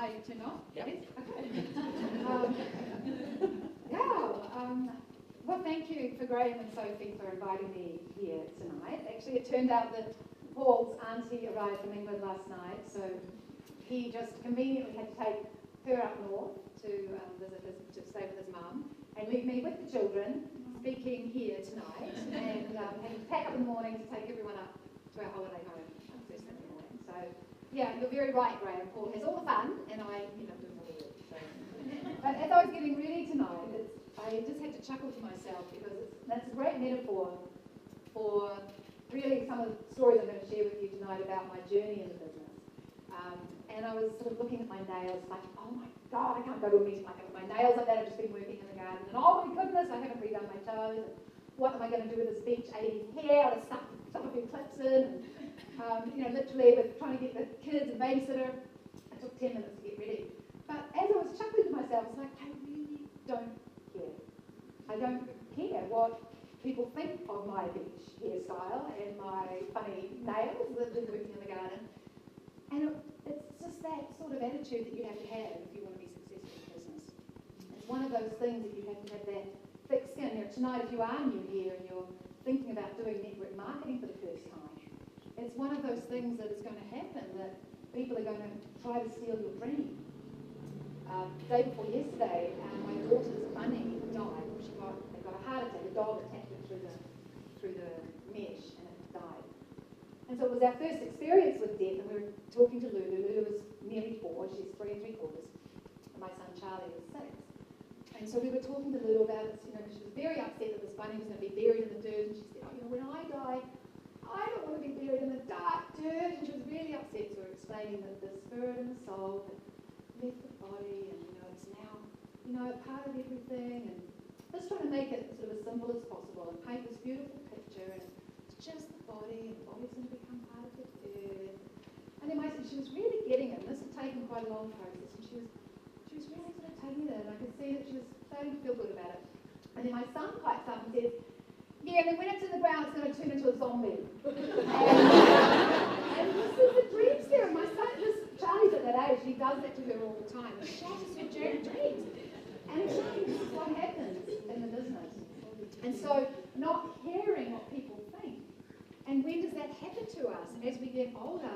I turn on? Yep. Yes? Okay. Well, thank you for Graham and Sophie for inviting me here tonight. Actually, it turned out that Paul's auntie arrived from England last night, so he just conveniently had to take her up north to stay with his mum and leave me with the children speaking here tonight, and had to pack up in the morning to take everyone up to our holiday home first thing in the morning. So, yeah, you're very right, Graham. Paul has all the fun, and I, do all the work. So. But as I was getting ready tonight, I just had to chuckle to myself because that's a great metaphor for really some of the stories I'm going to share with you tonight about my journey in the business. And I was sort of looking at my nails like, oh my God, I can't go to a meeting like that with my nails like that. I've just been working in the garden. And oh my goodness, I haven't redone my toes. And what am I going to do with this beach 80s hair? I've stuck a few clips in. And, literally with trying to get the kids and babysitter, it took 10 minutes to get ready. But as I was chuckling to myself, I was like, I really don't care. I don't care what people think of my beach hairstyle and my funny nails that are working in the garden. And it's just that sort of attitude that you have to have if you want to be successful in business. It's one of those things that you have to have that thick skin. Tonight, if you are new here and you're thinking about doing network marketing for the first time, it's one of those things that is going to happen, that people are going to try to steal your dream. The day before yesterday, my daughter's bunny died. They got a heart attack. A dog attacked it through the mesh, and it died. And so it was our first experience with death, and we were talking to Lulu. Lulu was nearly 4, she's 3 3/4, and my son Charlie was 6. And so we were talking to Lulu about it, she was very upset that this bunny was going to be buried in the dirt, and she said, when I die, I don't want to be buried in the dark dirt, and she was really upset. So we were explaining that the spirit and the soul had left the body, and it's now, a part of everything, and just trying to make it sort of as simple as possible and paint this beautiful picture, and it's just the body, and the body's going to become part of the earth. And then she was really getting it, and this had taken quite a long process, and she was really sort of taking it, and I could see that she was starting to feel good about it. And then my son pipes up and says, yeah, and then when it's in the ground, it's going to turn into a zombie. and this is the dream spirit. My son, Charlie's at that age, he does that to her all the time. He shatters her dreams. And exactly this is what happens in the business. And so, not caring what people think. And when does that happen to us as we get older?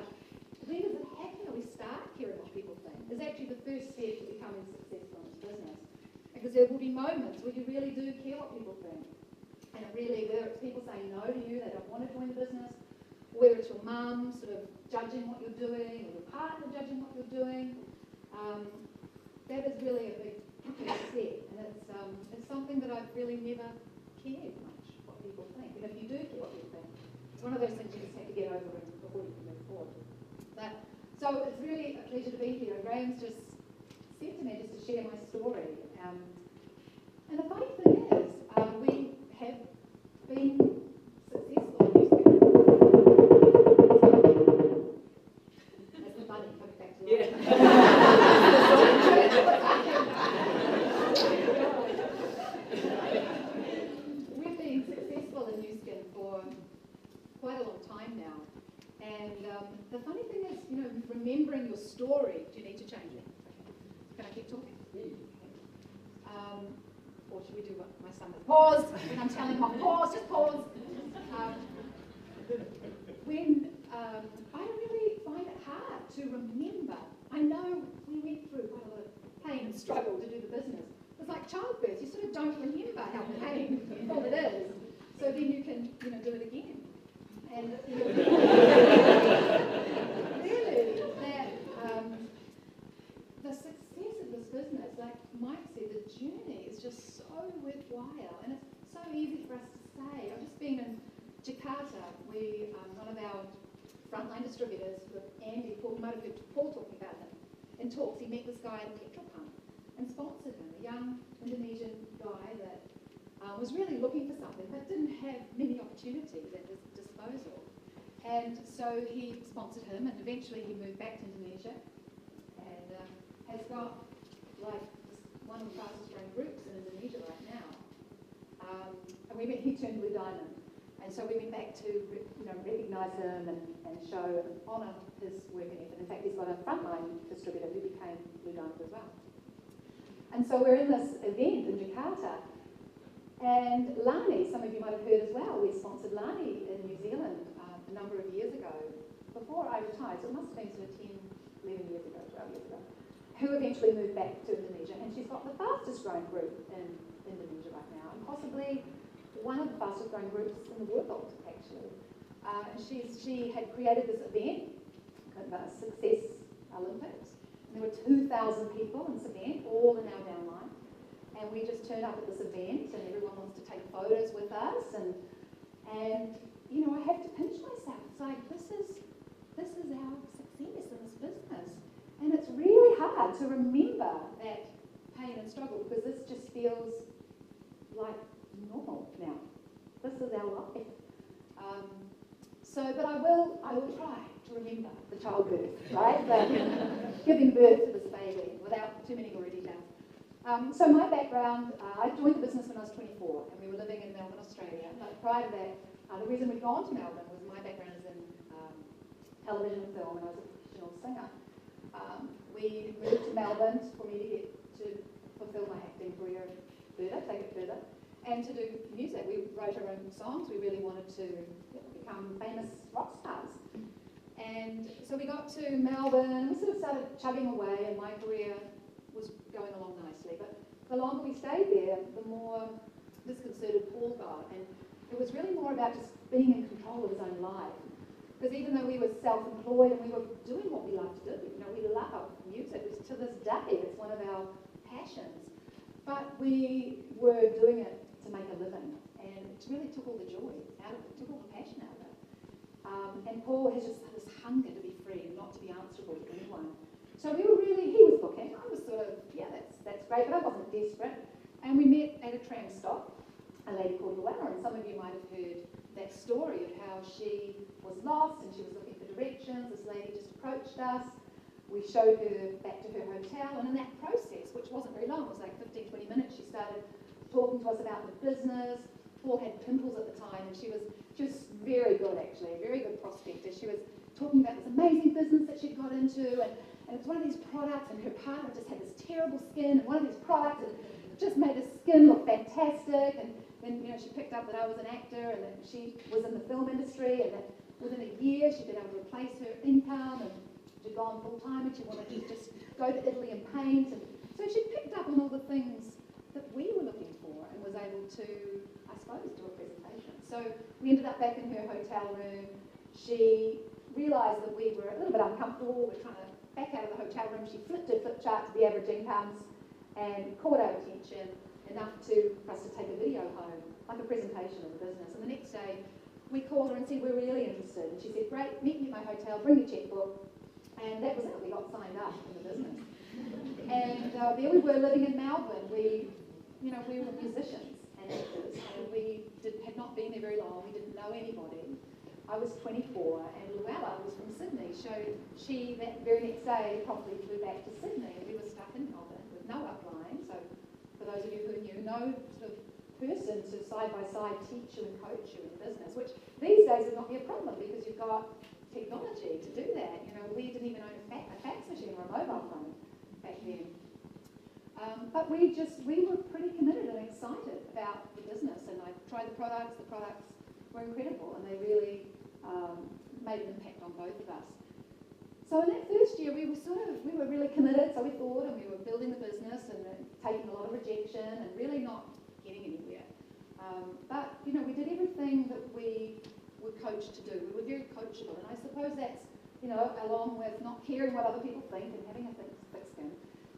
When does it happen that we start caring what people think? It's actually the first step to becoming successful in this business. Because there will be moments where you really do care what people think. And whether it's people saying no to you, they don't want to join the business, whether it's your mum sort of judging what you're doing, or your partner judging what you're doing, that is really a big step. And it's something that I've really never cared much what people think. And if you do care what people think, it's one of those things you just have to get over before you can move forward. So it's really a pleasure to be here. Graham's just said to me just to share my story. And the funny thing is, we have been successful in New Zealand. That's the bunny coming back to life. We've been successful in New Zealand for quite a long time now. And the funny thing is, remembering your story, do you need to change it? Can I keep talking? Or should we do what my son does? Pause! When I'm telling him, pause, just pause. I really find it hard to remember. I know we went through quite a lot of pain and struggle to do the business. It's like childbirth. You sort of don't remember how painful it is. So then you can, do it again. And really, the success of this business, like Mike said, the journey is just so worthwhile, and it's so easy for us to say. I've just been in Jakarta. One of our frontline distributors, with Andy, Paul, you might have heard Paul talking about him in talks. He met this guy at a petrol pump and sponsored him, a young Indonesian guy that was really looking for something but didn't have many opportunities at his disposal. And so he sponsored him, and eventually he moved back to Indonesia and has got one of the fastest growing groups in Indonesia right now. And he turned blue diamond. And And so we went back to recognise him and show and honour his work and effort. In fact, he's got a frontline distributor who became Blue Diamond as well. And so we're in this event in Jakarta, and Lani, some of you might have heard as well, we sponsored Lani in New Zealand a number of years ago, before I retired, so it must have been sort of 10, 11 years ago, 12 years ago, who eventually moved back to Indonesia, and she's got the fastest growing group in Indonesia right now, and possibly one of the fastest growing groups in the world, actually. She had created this event, Success Olympics, and there were 2,000 people in this event, all in our downline. And we just turned up at this event, and everyone wants to take photos with us. And you know, I have to pinch myself. It's like this is our success in this business, and it's really hard to remember that pain and struggle because this just feels like normal now. This is our life. But I will try to remember the childbirth, right? Giving birth to this baby without too many more details. So my background, I joined the business when I was 24, and we were living in Melbourne, Australia. But prior to that, the reason we'd gone to Melbourne was my background is in television and film, and I was a professional singer. We moved to Melbourne for me to get to fulfil my acting career further, take it further, and to do music. We wrote our own songs. We really wanted to become famous rock stars. And so we got to Melbourne, we sort of started chugging away, and my career was going along nicely. But the longer we stayed there, the more disconcerted Paul got. And it was really more about just being in control of his own life. Because even though we were self-employed and we were doing what we love to do, you know, we love music. To this day, it's one of our passions. But we were doing it to make a living. And it really took all the joy out of it, took all the passion out of it. And Paul has just this hunger to be free and not to be answerable to anyone. So we were really, he was looking, I was sort of, yeah, that's great, but I wasn't desperate. And we met at a tram stop, a lady called Luella, and some of you might have heard that story of how she was lost and she was looking for directions. This lady just approached us. We showed her back to her hotel, and in that process, which wasn't very long, it was like 15, 20 minutes, she started talking to us about the business. Paul had pimples at the time, and she was very good, actually, a very good prospector. She was talking about this amazing business that she'd got into, and it's one of these products, and her partner just had this terrible skin, and one of these products and just made her skin look fantastic. And then, you know, she picked up that I was an actor, and that she was in the film industry, and that within a year she'd been able to replace her income, and she'd gone full time, and she wanted to just go to Italy and paint. And so she picked up on all the things that we were looking for, and was able to, I suppose, do a presentation. So we ended up back in her hotel room. She realised that we were a little bit uncomfortable. We're trying to back out of the hotel room. She flipped her flip chart to the average incomes and caught our attention enough for us to take a video home, like a presentation of the business. And the next day, we called her and said, we're really interested. And she said, great, meet me at my hotel, bring your checkbook. And that was it. We got signed up in the business. And there we were living in Melbourne. We were musicians and actors, and we had not been there very long. We didn't know anybody. I was 24, and Luella was from Sydney. So she, that very next day, promptly flew back to Sydney, and we were stuck in Melbourne with no upline. So for those of you who knew, no sort of person to side-by-side teach you and coach you in business, which these days would not be a problem because you've got technology to do that. You know, we didn't even own a fax machine or a mobile phone back then. But we were pretty committed and excited about the business, and I tried the products were incredible, and they really made an impact on both of us. So in that first year, we were really committed, so we thought, and we were building the business and taking a lot of rejection and really not getting anywhere. But, you know, we did everything that we were coached to do. We were very coachable, and I suppose that's, you know, along with not caring what other people think and having a thick skin.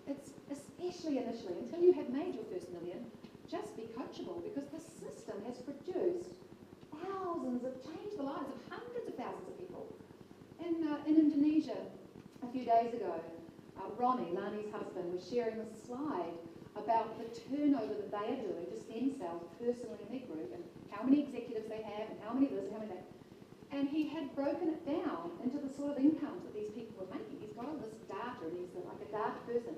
It's especially initially, until you have made your first million, just be coachable, because the system has produced changed the lives of hundreds of thousands of people. In Indonesia, a few days ago, Ronnie, Lani's husband, was sharing this slide about the turnover that they are doing to stem cells personally in their group, and how many executives they have, and how many this, and how many that. And he had broken it down into the sort of incomes that these people were making. He's got all this data, and he's like a data person.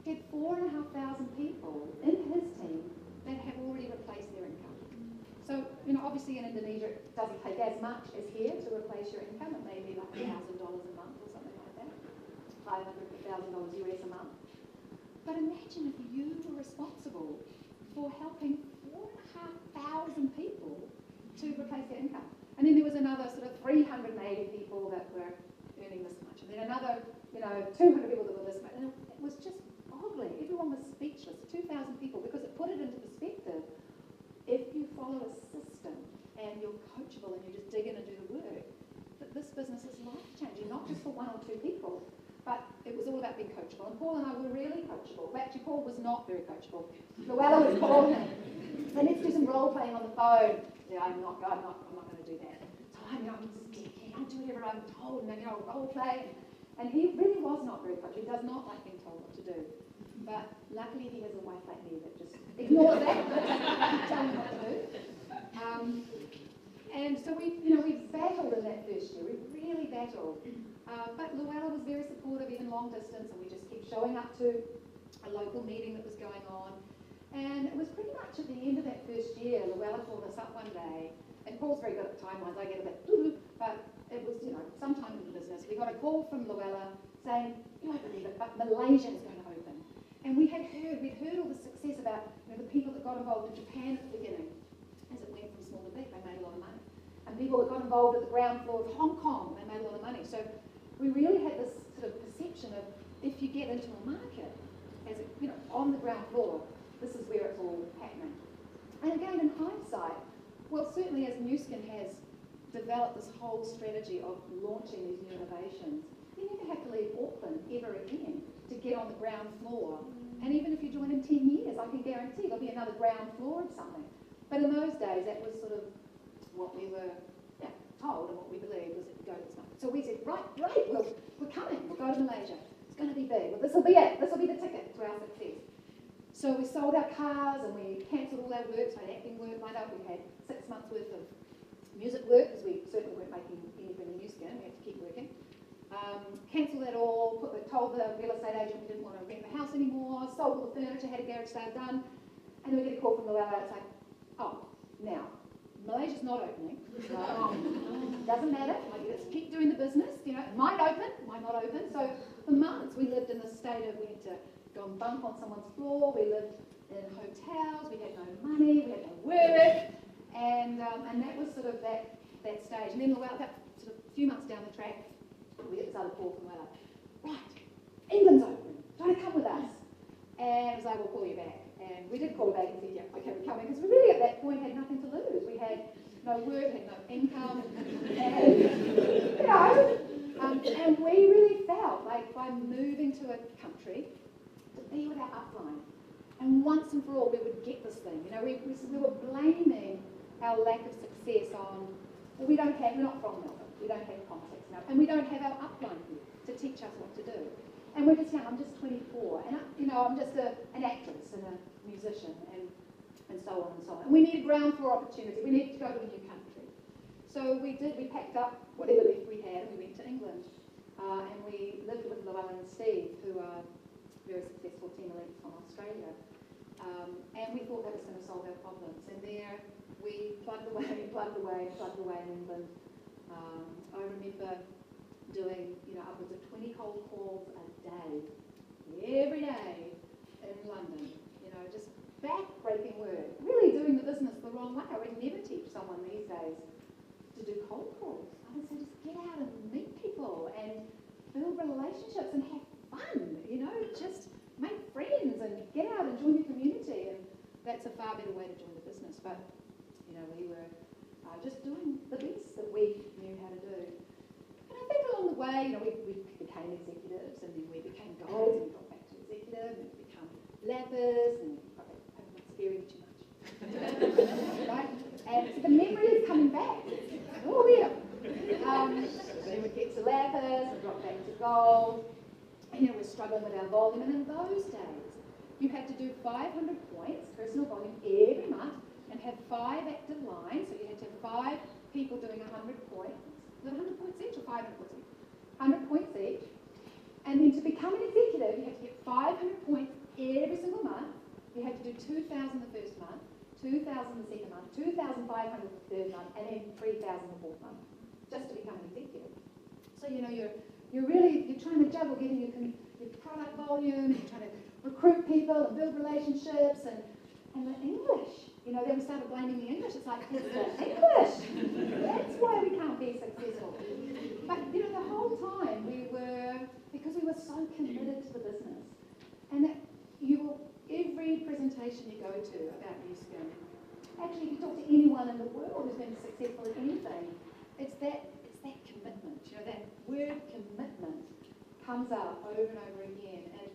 He had 4,500 people in his team that have already replaced their income. So obviously in Indonesia it doesn't take as much as here to replace your income. It may be like $1,000 a month or something like that, $500,000 US a month. But imagine if you were responsible for helping 4,500 people to replace their income. And then there was another sort of 380 people that were earning this much, and then another 200 people that were this much. And it was just boggling. Everyone was speechless, 2,000 people, because it put it into perspective. If you follow a system and you're coachable and you just dig in and do the work, that this business is life-changing, not just for one or two people, but it was all about being coachable. And Paul and I were really coachable. Well, actually, Paul was not very coachable. Luella was calling him. So let's do some role-playing on the phone. Yeah, I'm not going to do that. So I'll do whatever I'm told, and role-play. And he really was not very coachable. He does not like being told what to do. But luckily he has a wife like me that just ignores that, tell him what to do. And so we battled in that first year. We really battled. But Luella was very supportive, even long distance, and we just kept showing up to a local meeting that was going on. And it was pretty much at the end of that first year, Luella called us up one day, and Paul's very good at timelines. I get a bit, but it was, sometime in the business. We got a call from Luella saying, you won't believe it, but Malaysia is going to open. And we'd heard all the success about the people that got involved in Japan at the beginning. As it went from small to big, they made a lot of money. And people that got involved at the ground floor of Hong Kong, they made a lot of money. So we really had this sort of perception of, if you get into a market, as on the ground floor, this is where it's all happening. And again, in hindsight, well, certainly as New Skin has developed this whole strategy of launching these new innovations, you never have to leave Auckland ever again to get on the ground floor. And even if you join in 10 years, I can guarantee there'll be another ground floor of something. But in those days, that was sort of what we were told, and what we believed was that we go to this market. So we said, right, great, we're coming, we'll go to Malaysia. It's going to be big. Well, this will be it. This will be the ticket to our success. So we sold our cars and we cancelled all our work, so acting work lined up. We had 6 months worth of music work, because we certainly weren't making anything in New Skin. We had to keep working. Cancelled that all, told the real estate agent we didn't want to rent the house anymore, sold all the furniture, had a garage sale done, and then we get a call from Luella. It's like, oh, now, Malaysia's not opening. Doesn't matter. Let's keep doing the business. It might open, might not open. So for months we lived in this state of, we had to go and bunk on someone's floor. We lived in hotels. We had no money. We had no work, and that was sort of that stage. And then Luella, about sort of a few months down the track, we get this other call from Luella. Right, England's open. Do you want to come with us? And I was like, we'll call you back. And we did call her back and said, yeah, okay, we're coming. Because we really, at that point, had nothing to lose. We had no work, had no income. And we really felt like by moving to a country, to be with our upline, and once and for all, we would get this thing. We were blaming our lack of success on, well, we're not from Melbourne. We don't have contacts now. And we don't have our upline here to teach us what to do. And we're just young. I'm just 24, and I'm just an actress and a musician, and so on and so on. And we need a ground floor opportunity. We need to go to a new country. So we did. We packed up whatever left we had, and we went to England, and we lived with Luella and Steve, who are very successful team elites from Australia. And we thought that was going to solve our problems. And there we plugged away in England. I remember doing, upwards of 20 cold calls a day, every day in London, just back-breaking work, really doing the business the wrong way. I would never teach someone these days to do cold calls. I would say just get out and meet people and build relationships and have fun, just make friends and get out and join your community. And that's a far better way to join the business. But, we were just doing the best that we knew how to do. And I think along the way, we became executives, and then we became golds, and we got back to executive, and we become lappers, and got back to scaring too much. Right? And so the memory is coming back. It's all there. Then we get to lappers, and drop back to gold. And we're struggling with our volume. And in those days, you had to do 500 points, personal volume, every month, and have 5 active lines. So you had to have 5 people doing 100 points. Was it 100 points each or 500 points each? 100 points each. And then to become an executive, you had to get 500 points every single month. You had to do 2,000 the first month, 2,000 the second month, 2,500 the third month, and then 3,000 the fourth month, just to become an executive. So you're trying to juggle getting your product volume, you're trying to recruit people and build relationships, and the English. Then we started blaming the English. It's like, it's the English. That's why we can't be successful. But the whole time because we were so committed to the business, and that every presentation you go to about New Skin, actually, if you talk to anyone in the world who's been successful at anything, it's that commitment. That word commitment comes up over and over again. And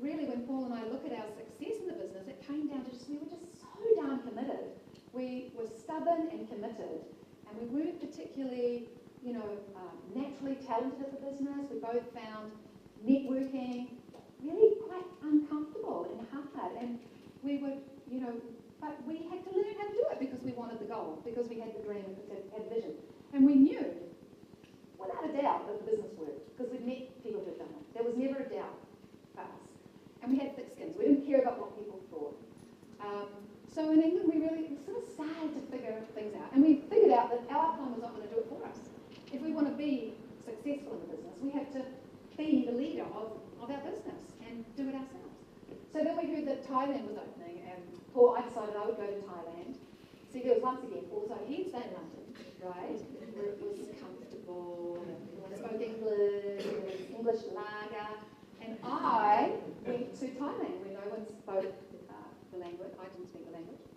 really, when Paul and I look at our success in the business, it came down to we were just so darn committed. We were stubborn and committed, and we weren't particularly, naturally talented at the business. We both found networking really quite uncomfortable and hard, and we were, but we had to learn how to do it because we wanted the goal, because we had the dream, had the vision, and we knew, without a doubt, that the business worked because we'd met people who'd done it. There was never a doubt for us, and we had thick skins. We didn't care about what people thought. So in England, we sort of started to figure things out, and we figured out that our upline was not going to do it for us. If we want to be successful in the business, we have to be the leader of our business and do it ourselves. So then we heard that Thailand was opening, and I decided I would go to Thailand. See, there was once again, also he'd stay in London, right, where it was comfortable, and everyone spoke English, and there was English lager, and I went to Thailand where no one spoke the language. I didn't speak the language,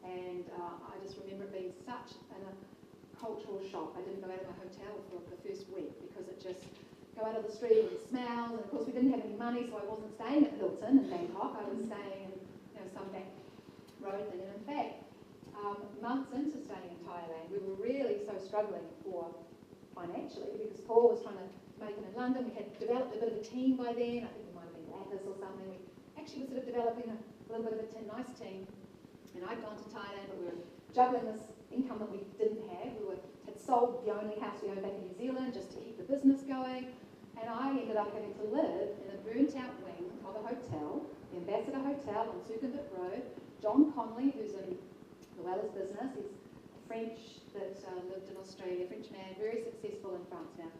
and I just remember it being such a cultural shock. I didn't go out of my hotel for the first week because it just go out of the street and smells, and of course we didn't have any money, so I wasn't staying at Hilton in Bangkok. I was staying in some back road thing, and in fact, months into staying in Thailand, we were really so struggling financially because Paul was trying to make it in London. We had developed a bit of a team by then. I think we might have been Lapis or something. We actually were sort of developing a little bit of a nice team, and I'd gone to Thailand, but we were juggling this income that we didn't have. We had sold the only house we owned back in New Zealand just to keep the business going, and I ended up having to live in a burnt-out wing of a hotel, the Ambassador Hotel on Sukhumvit Road. John Conley, who's in Luella's business, he's French that lived in Australia, French man, very successful in France now.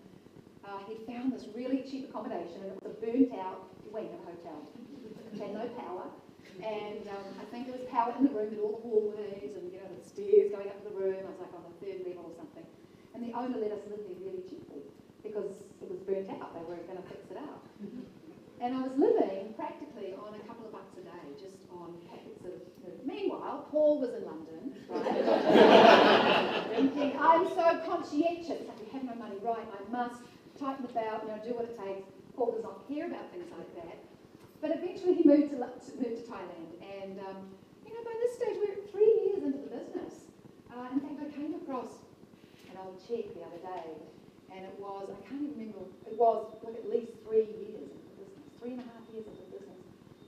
He found this really cheap accommodation, and it was a burnt-out wing of a hotel. It had no power, and I think there was power in the room, but all the hallways and the stairs going up to the room. I was like on the 3rd level or something. And the owner let us live there really cheaply because it was burnt out. They weren't going to fix it up. And I was living practically on a couple of bucks a day, just on packets of. Meanwhile, Paul was in London, right? Thinking, I'm so conscientious. Like, we have no money, right? I must tighten the belt, do what it takes. Paul does not care about things like that. But eventually he moved to Thailand, and by this stage we're 3 years into the business. In fact, I came across an old check the other day, and it was, I can't even remember, it was like at least 3 years into the business, 3.5 years into the business,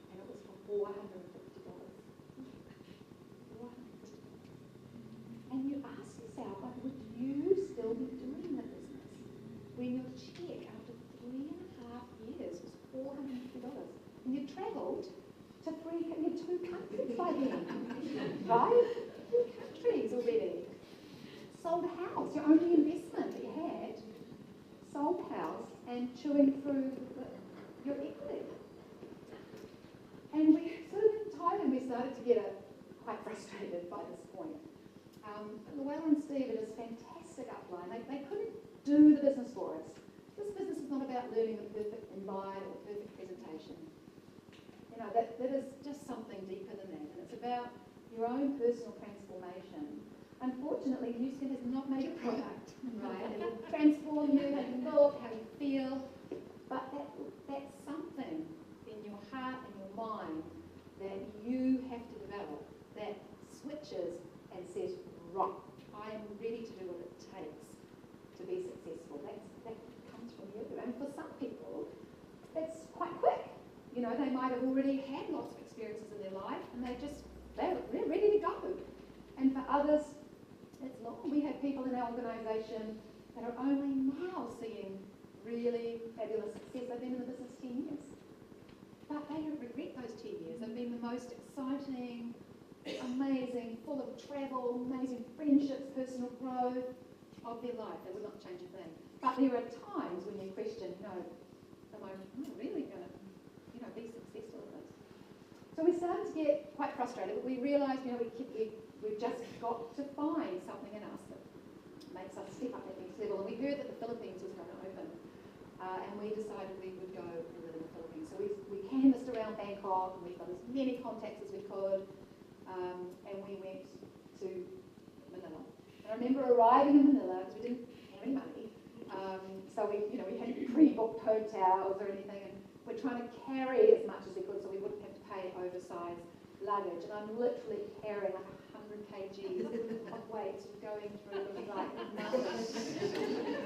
and it was for $450. And you ask yourself, would you still be doing the business when your check after 3.5 years was $450? And you travelled to 2 countries by then, right? 2 countries already. Sold a house, your only investment that you had. Sold a house and chewing through your equity. And we sort of in Thailand, we started to get quite frustrated by this point. Luella and Steve are just fantastic upline. They couldn't do the business for us. This business is not about learning the perfect invite or the perfect presentation. That is just something deeper than that, and it's about your own personal transformation. Unfortunately, New Skin has not made a product, right? It will transform you, how you look, how you feel, but that's something in your heart and your mind that you have to develop that switches and says, right, I am ready to do what it takes to be successful. That comes from you. And for some people, it's quite quick. They might have already had lots of experiences in their life, and they're ready to go. And for others, it's long. We have people in our organisation that are only now seeing really fabulous success. They've been in the business 10 years. But they don't regret those 10 years. They've been the most exciting, amazing personal growth of their life. They would not change a thing. But there are times when you question, am I really going to, be successful at this? So we started to get quite frustrated, but we realised, we've just got to find something in us that makes us step up that next level. And we heard that the Philippines was going to open, and we decided we would go and live in the Philippines. So we canvassed around Bangkok, and we got as many contacts as we could, and we went to Manila. And I remember arriving in Manila because we didn't have any money, so we hadn't pre-booked hotels or anything, and we're trying to carry as much as we could so we wouldn't have to pay oversized luggage. And I'm literally carrying like 100 kgs of weight going through looking like nothing.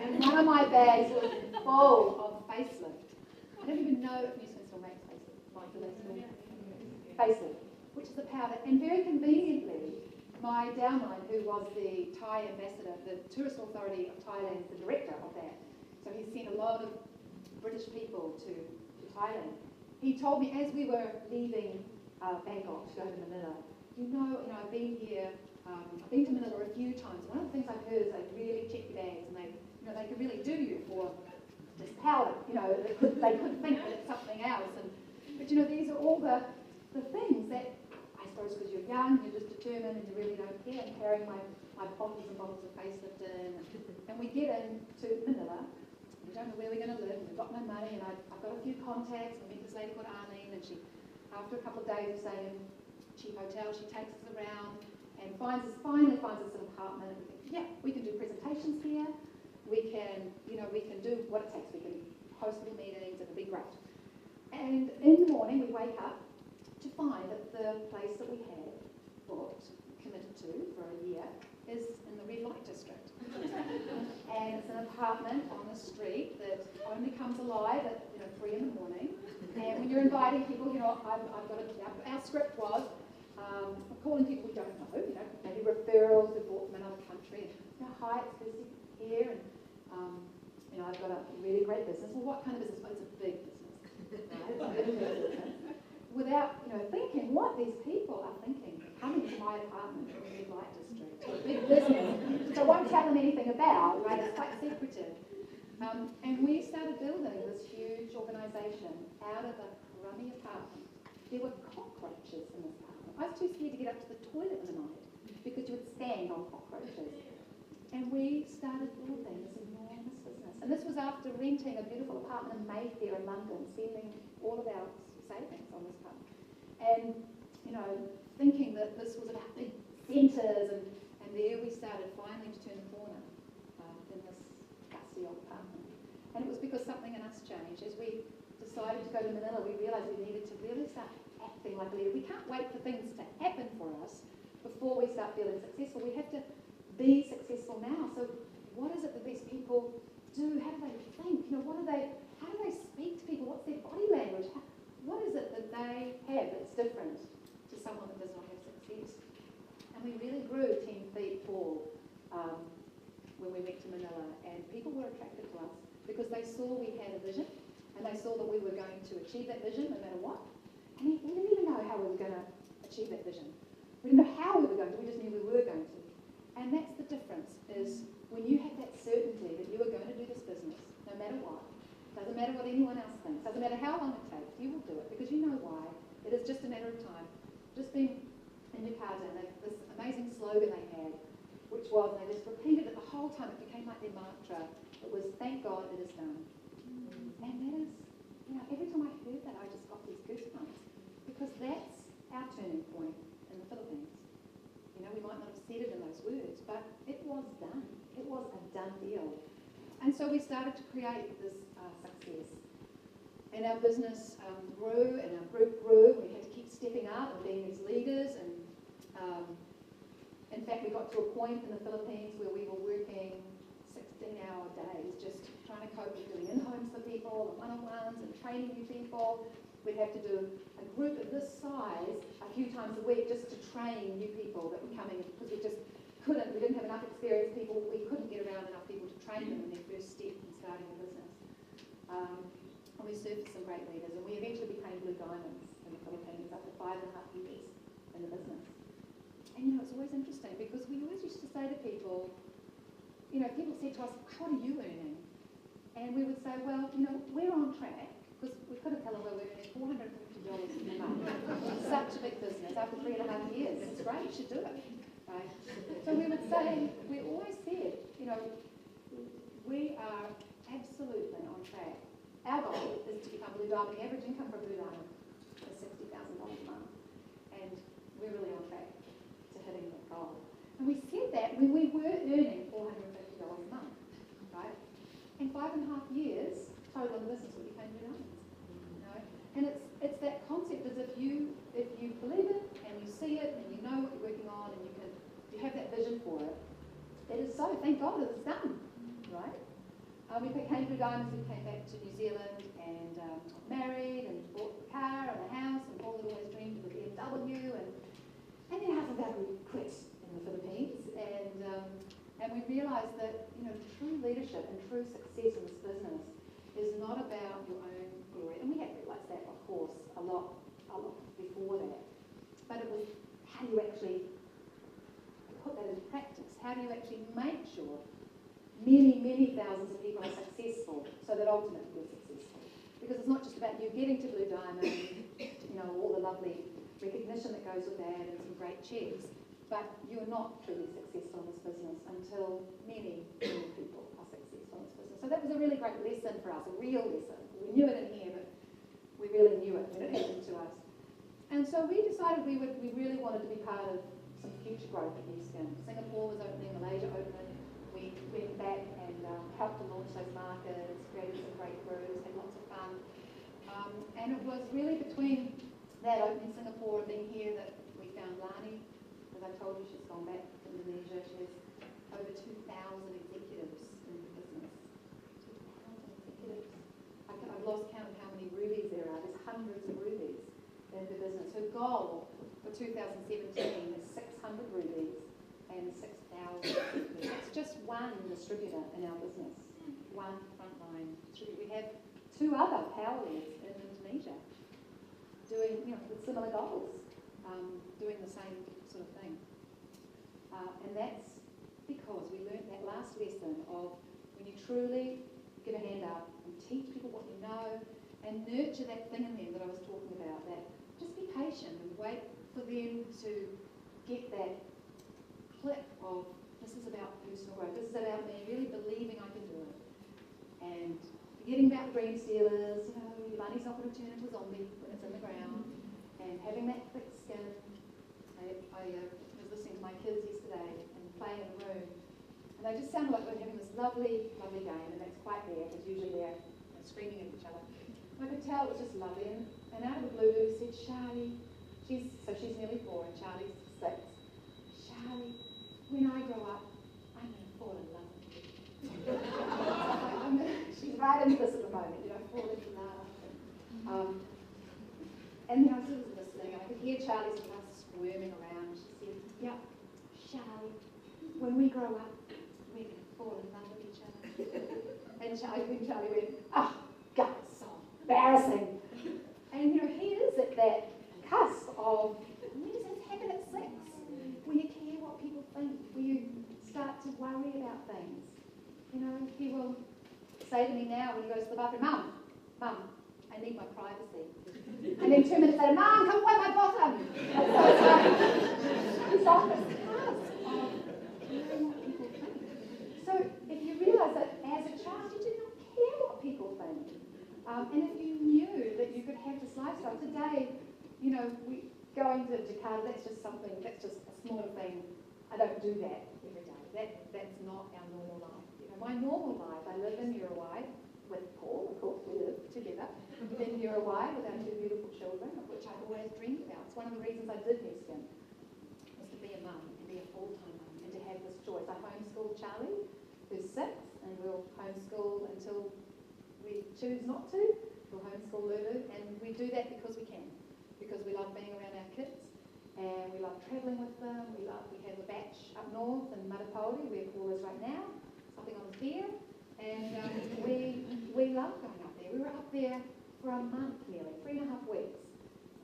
And one of my bags was full of facelift. I don't even know if New Zealand still makes facelift, which is the powder. And very conveniently, my downline, who was the Thai ambassador, the Tourist Authority of Thailand, the director of that, so he sent a lot of British people to Thailand. He told me as we were leaving Bangkok to go to Manila, I've been here, I've been to Manila a few times. One of the things I've heard is they really check your bags, and they could really do you for this powder. They could think that it's something else. But these are all the things that, I suppose because you're young, you're just determined and you really don't care. I'm carrying my bottles and bottles of facelift in, and we get into Manila. We don't know where we're going to live, and we've got no money, and I've got a few contacts. I met this lady called Arlene, and she, after a couple of days of staying in cheap hotel, she takes us around and finally finds us an apartment. And we think, yeah, we can do presentations here. We can do what it takes. We can host little meetings. It'll be great. And in the morning, we wake up to find that the place that we had booked, committed to for a year, is in the red light district. And it's an apartment on the street that only comes alive at 3 in the morning. And when you're inviting people, our script was calling people we don't know, maybe referrals we bought from another country. Hi, it's Kirsty here, and I've got a really great business. Well, what kind of business? Well, it's a big business, right? It's a really big business. Without thinking what these people are thinking, coming to my apartment in the red light district, a big business. So I won't tell them anything about, right? It's quite secretive. And we started building this huge organisation out of a crummy apartment. There were cockroaches in this apartment. I was too scared to get up to the toilet in the night because you would stand on cockroaches. And we started building this enormous business. And this was after renting a beautiful apartment in Mayfair in London, spending all of our savings on this apartment. And, thinking that this was about big centres, and there we started finally to turn the corner in this dusty old apartment. And it was because something in us changed. As we decided to go to Manila, we realised we needed to really start acting like a leader. We can't wait for things to happen for us before we start feeling successful. We have to be successful now. So what is it that these people do? How do they think? How do they speak to people? What's their body language? What is it that they have that's different to someone that does not have success? And we really grew 10 feet tall when we went to Manila, and people were attracted to us because they saw we had a vision, and they saw that we were going to achieve that vision no matter what. And we didn't even know how we were going to achieve that vision. We didn't know how we were going to, we just knew we were going to. And that's the difference, is when you have that certainty that you are going to do this business, no matter what, doesn't matter what anyone else thinks, doesn't matter how long it takes, you will do it because you know why. It is just a matter of time. Just being in Jakarta, and this amazing slogan they had, which was, and they just repeated it the whole time, it became like their mantra, it was, thank God it is done. And that is, every time I heard that, I just got these goosebumps, because that's our turning point in the Philippines. We might not have said it in those words, but it was done. It was a done deal. And so we started to create this success. And our business grew, and our group grew. We had to keep stepping up and being these leaders. And in fact, we got to a point in the Philippines where we were working 16-hour days, just trying to cope with doing in-homes for people, and one-on-ones, and training new people. We'd have to do a group of this size a few times a week just to train new people that were coming, because we didn't have enough experienced people, we couldn't get around enough people to train them in their first step in starting a business. And we served some great leaders, and we eventually became Blue Diamonds in the Philippines after 5.5 years in the business. And it's always interesting because we always used to say to people, people said to us, what are you earning? And we would say, well, we're on track, because we couldn't tell them we were earning $450 a month. Such a big business after 3.5 years. It's great, you should do it. Right? So we would say, we always said, we are absolutely on track. Our goal is to become Blue Diamond. The average income for Blue Diamond is $60,000 a month. And we're really on track to hitting that goal. And we said that when we were earning $450 a month, right? In 5.5 years, total in business, we became Blue Diamonds. And it's that concept is if you believe it and you see it and you know what you're working on and you have that vision for it, it is so. Thank God it's done, right? We became Blue Diamonds. We came back to New Zealand and got married and bought a car and a house, and Paul had always dreamed of a BMW, and then half of that we quit in the Philippines, and we realised that true leadership and true success in this business is not about your own glory, and we had realised that, of course, a lot before that, but it was how do you actually put that into practice? How do you actually make sure many thousands of people are successful so that ultimately you're successful? Because it's not just about you getting to Blue Diamond, all the lovely recognition that goes with that and some great checks, but you're not truly successful in this business until many people are successful in this business. So that was a really great lesson for us, a real lesson. We knew it in here, but we really knew it when it happened to us. And so we decided we really wanted to be part of some future growth at New Skin. Singapore was opening, Malaysia opening. We went back and helped to launch those markets, created some great brews, had lots of fun. And it was really between that opening Singapore and being here that we found Lani. As I told you, she's gone back to Indonesia. She has over 2,000 executives in the business. 2,000 executives. I've lost count of how many rubies there are. There's hundreds of rubies in the business. Her goal for 2017 is 600 rubies and 6,000. It's just one distributor in our business, one frontline distributor. We have 2 other power leads in Indonesia doing, with similar goals, doing the same sort of thing. And that's because we learned that last lesson of when you truly give a hand up and teach people what you know and nurture that thing in them that I was talking about, that just be patient and wait for them to get that click of this is about personal growth, this is about me really believing I can do it, and forgetting about the green stealers, your money's not going to turn into a zombie when it's in the ground, and having that thick skin. I was listening to my kids yesterday and playing in the room, and they just sounded like they were having this lovely game, and that's quite rare because usually they're screaming at each other. And I could tell it was just lovely, and out of the blue he said, Charlie, she's nearly 4 and Charlie's 6. Charlie, when I grow up, I'm going to fall in love with you. She's right into this at the moment, fall into love. And then I was listening, and I could hear Charlie sort of squirming around. She said, yep, Charlie, when we grow up, we're going to fall in love with each other. And Charlie went, oh, God, it's so embarrassing. And he is at that cusp of, when does this happen at 6? Where you care what people think, where you start to worry about things. He will say to me now when he goes to the bathroom, Mum, I need my privacy. And then 2 minutes later, Mum, come wipe my bottom. And so it's like, he's on this cusp of caring what people think. So if you realise that as a child, you did not care what people think. And if you knew that you could have this lifestyle, today, we going to Jakarta, that's just a small thing. I don't do that every day. That's not our normal life. My normal life, I live in Uruguay with Paul, of course, we live together in Uruguay with our 2 beautiful children, of which I've always dreamed about. It's one of the reasons I did New Skin, was to be a mum and be a full-time mum and to have this choice. I homeschool Charlie, who's 6, and we'll homeschool until we choose not to. We'll homeschool Lulu, and we do that because we can, because we love being around our kids, and we love travelling with them. We have a batch up north in Matapauri, where Paul is right now, something on his beer, and we love going up there. We were up there for a month nearly, 3.5 weeks,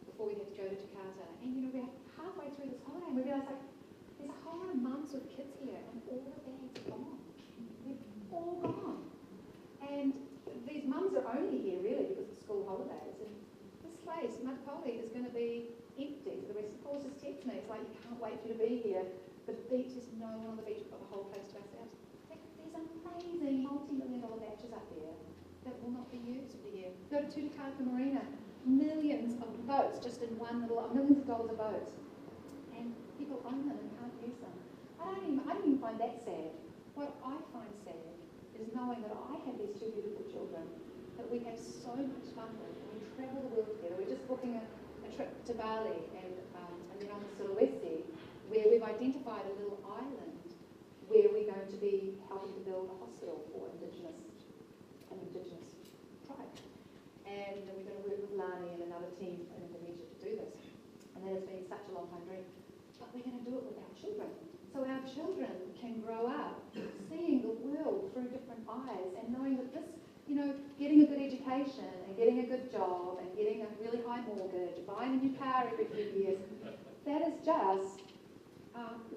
before we had to go to Jakarta. And we're halfway through this holiday, and we realised, There's a whole lot of mums with kids here, and all the bags are gone. They're all gone. And these mums are only here really because of school holidays. And this place, Makapoli, is going to be empty for the rest of the course. Just text me. It's like, you can't wait for you to be here. The beach, there's no one on the beach. We've got the whole place to ourselves. There's amazing multi-million-dollar beaches up there that will not be used for the year. Go to Tutakaka Marina. Millions of boats just in one little, millions of dollars a boat. And people own them and can't use them. I don't even find that sad. What I find sad is knowing that I have these two beautiful children that we have so much fun with. We travel the world together. We're just booking a trip to Bali and then on the Sulawesi, where we've identified a little island where we're going to be helping to build a hospital for an Indigenous tribe. And we're going to work with Lani and another team in Indonesia to do this. And that has been such a long time dream. But we're going to do it with our children. So our children can grow up seeing the world through different eyes and knowing that this, getting a good education and getting a good job and getting a really high mortgage, buying a new car every few years, that is just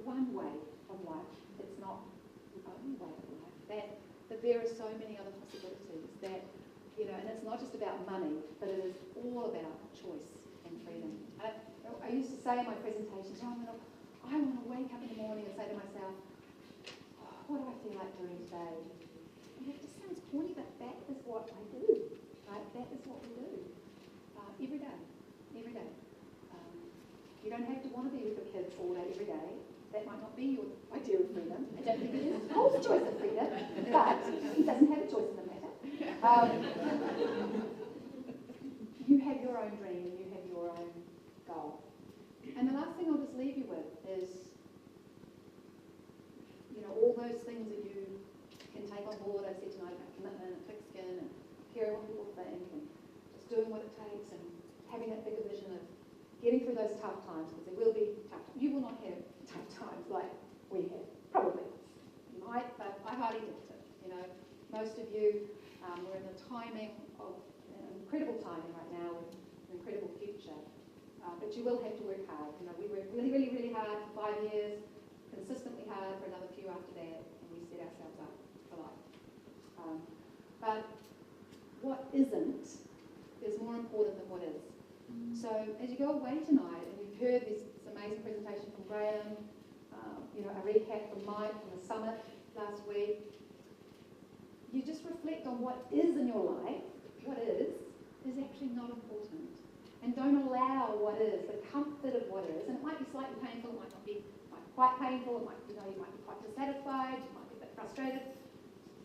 one way of life. It's not the only way of life. That there are so many other possibilities that, and it's not just about money, but it is all about choice and freedom. I used to say in my presentations, I want to wake up in the morning and say to myself, what do I feel like doing today? And it just sounds corny, but that is what I do, right? That is what we do every day. You don't have to want to be with your kids all day, every day. That might not be your idea of freedom. I don't think it is Paul's choice of freedom, but he doesn't have a choice in the matter. You have your own dream and you have your own goal. And the last thing I'll just leave you with is, all those things that you can take on board. I said tonight about commitment and thick skin and caring what people think and just doing what it takes and having that bigger vision of getting through those tough times, because there will be tough times. You will not have tough times like we have, probably. You might, but I hardly doubt it. Most of you, we're in the timing of an incredible timing right now with an incredible future. But you will have to work hard. We worked really, really, really hard for 5 years, consistently hard for another few after that, and we set ourselves up for life. But what isn't is more important than what is. So as you go away tonight, and you've heard this amazing presentation from Graham, a recap from Mike from the summit last week, you just reflect on what is in your life. What is actually not important. And don't allow what is, the comfort of what is, and it might be slightly painful, it might not be quite painful, it might, you might be quite dissatisfied, you might be a bit frustrated.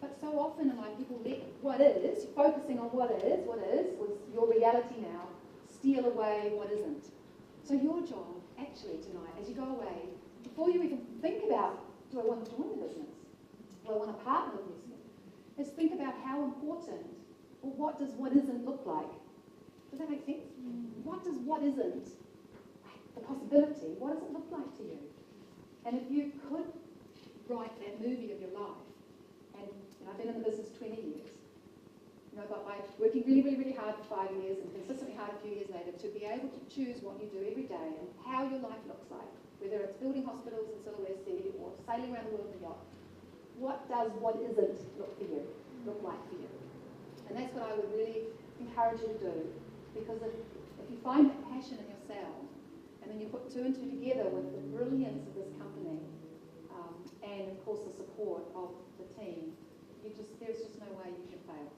But so often in life, people let what is, focusing on what is, was your reality now, steal away what isn't. So your job, actually, tonight, as you go away, before you even think about, do I want to join the business? Do I want to partner with you? Is think about how important, or what does what isn't look like? Does that make sense? What does what isn't, the possibility, what does it look like to you? And if you could write that movie of your life, and I've been in the business 20 years, but by working really, really, really hard for 5 years and consistently hard a few years later, to be able to choose what you do every day and how your life looks like, whether it's building hospitals in Sulawesi or sailing around the world in a yacht, what does what isn't look like for you? And that's what I would really encourage you to do. Because if you find that passion in yourself, and then you put two and two together with the brilliance of this company, and of course the support of the team, there's just no way you can fail.